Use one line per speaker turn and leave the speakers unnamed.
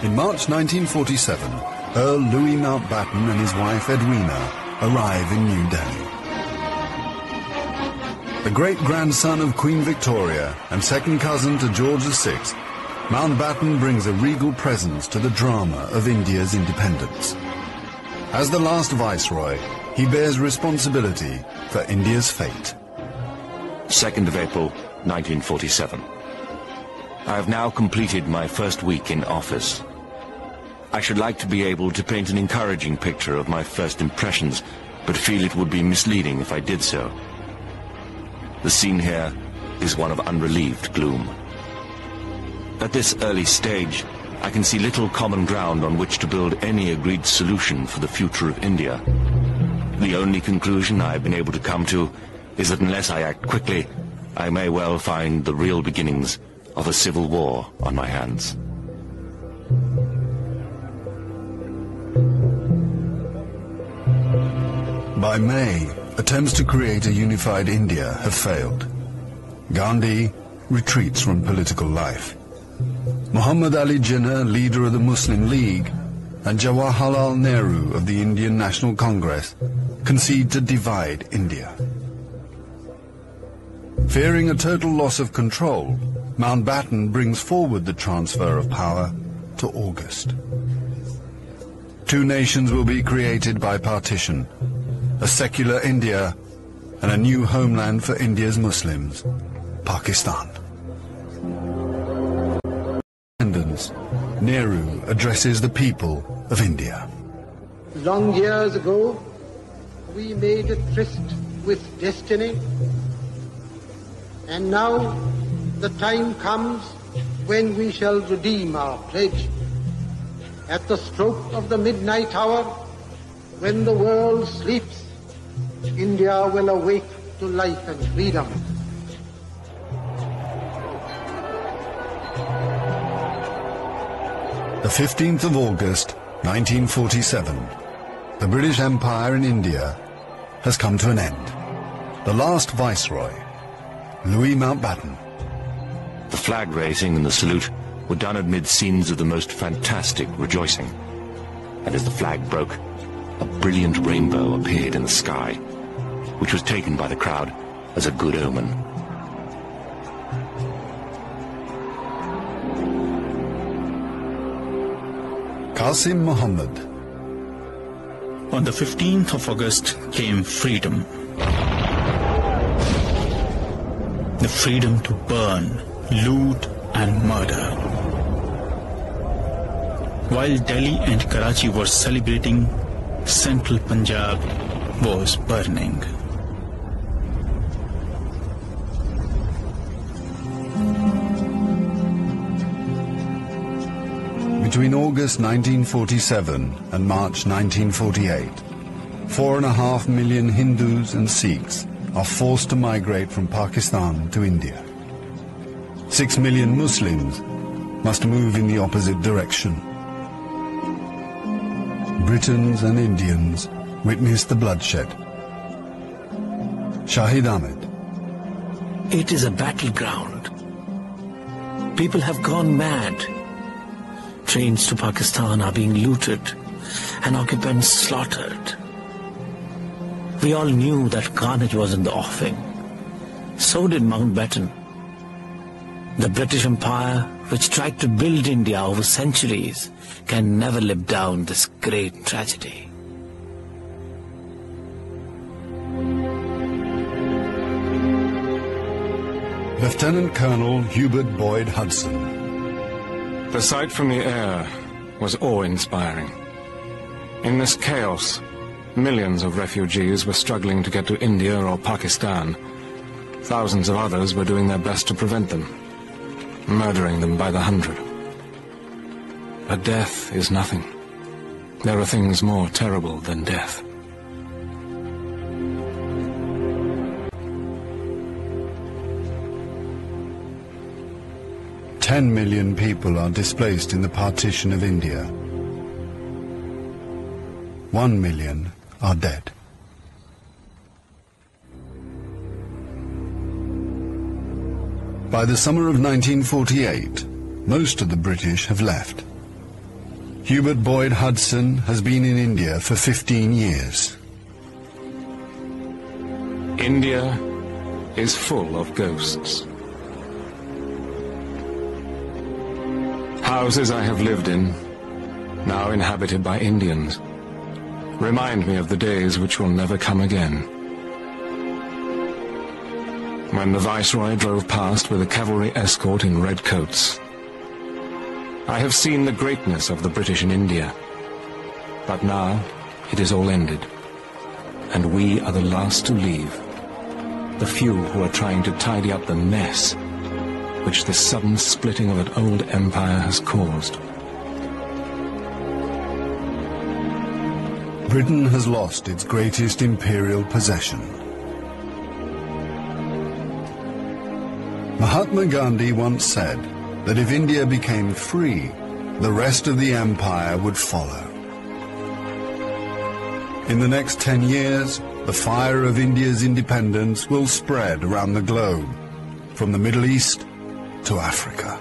In March 1947, Earl Louis Mountbatten and his wife Edwina arrive in New Delhi. The great-grandson of Queen Victoria and second cousin to George VI, Mountbatten brings a regal presence to the drama of India's independence. As the last viceroy, he bears responsibility for India's fate.
2nd of April, 1947. I have now completed my first week in office. I should like to be able to paint an encouraging picture of my first impressions, but feel it would be misleading if I did so. The scene here is one of unrelieved gloom. At this early stage, I can see little common ground on which to build any agreed solution for the future of India. The only conclusion I have been able to come to is that unless I act quickly, I may well find the real beginnings of a civil war on my hands.
By May, attempts to create a unified India have failed. Gandhi retreats from political life. Muhammad Ali Jinnah, leader of the Muslim League, and Jawaharlal Nehru of the Indian National Congress concede to divide India. Fearing a total loss of control, Mountbatten brings forward the transfer of power to August. Two nations will be created by partition, a secular India and a new homeland for India's Muslims, Pakistan. Nehru addresses the people of India.
Long years ago, we made a tryst with destiny, and now the time comes when we shall redeem our pledge. At the stroke of the midnight hour, when the world sleeps, India will awake to life and freedom.
The 15th of August, 1947, the British Empire in India has come to an end. The last viceroy, Louis Mountbatten.
The flag raising and the salute were done amid scenes of the most fantastic rejoicing. And as the flag broke, a brilliant rainbow appeared in the sky, which was taken by the crowd as a good omen.
Qasim Muhammad.
On the 15th of August came freedom. The freedom to burn, loot and murder. While Delhi and Karachi were celebrating, central Punjab was burning.
Between August 1947 and March 1948, 4.5 million Hindus and Sikhs are forced to migrate from Pakistan to India. 6 million Muslims must move in the opposite direction. Britons and Indians witness the bloodshed. Shahid Ahmed.
It is a battleground. People have gone mad. Trains to Pakistan are being looted and occupants slaughtered. We all knew that carnage was in the offing. So did Mountbatten. The British Empire, which tried to build India over centuries, can never live down this great tragedy.
Lieutenant Colonel Hubert Boyd Hudson.
The sight from the air was awe-inspiring. In this chaos, millions of refugees were struggling to get to India or Pakistan. Thousands of others were doing their best to prevent them, murdering them by the hundred. But death is nothing. There are things more terrible than death.
Ten million people are displaced in the partition of India. 1 million are dead. By the summer of 1948, most of the British have left. Hubert Boyd Hudson has been in India for 15 years.
India is full of ghosts. Houses I have lived in, now inhabited by Indians, remind me of the days which will never come again. When the Viceroy drove past with a cavalry escort in red coats, I have seen the greatness of the British in India, but now it is all ended, and we are the last to leave, the few who are trying to tidy up the mess which the sudden splitting of an old empire has caused.
Britain has lost its greatest imperial possession. Mahatma Gandhi once said that if India became free, the rest of the empire would follow. In the next 10 years, the fire of India's independence will spread around the globe, from the Middle East to Africa.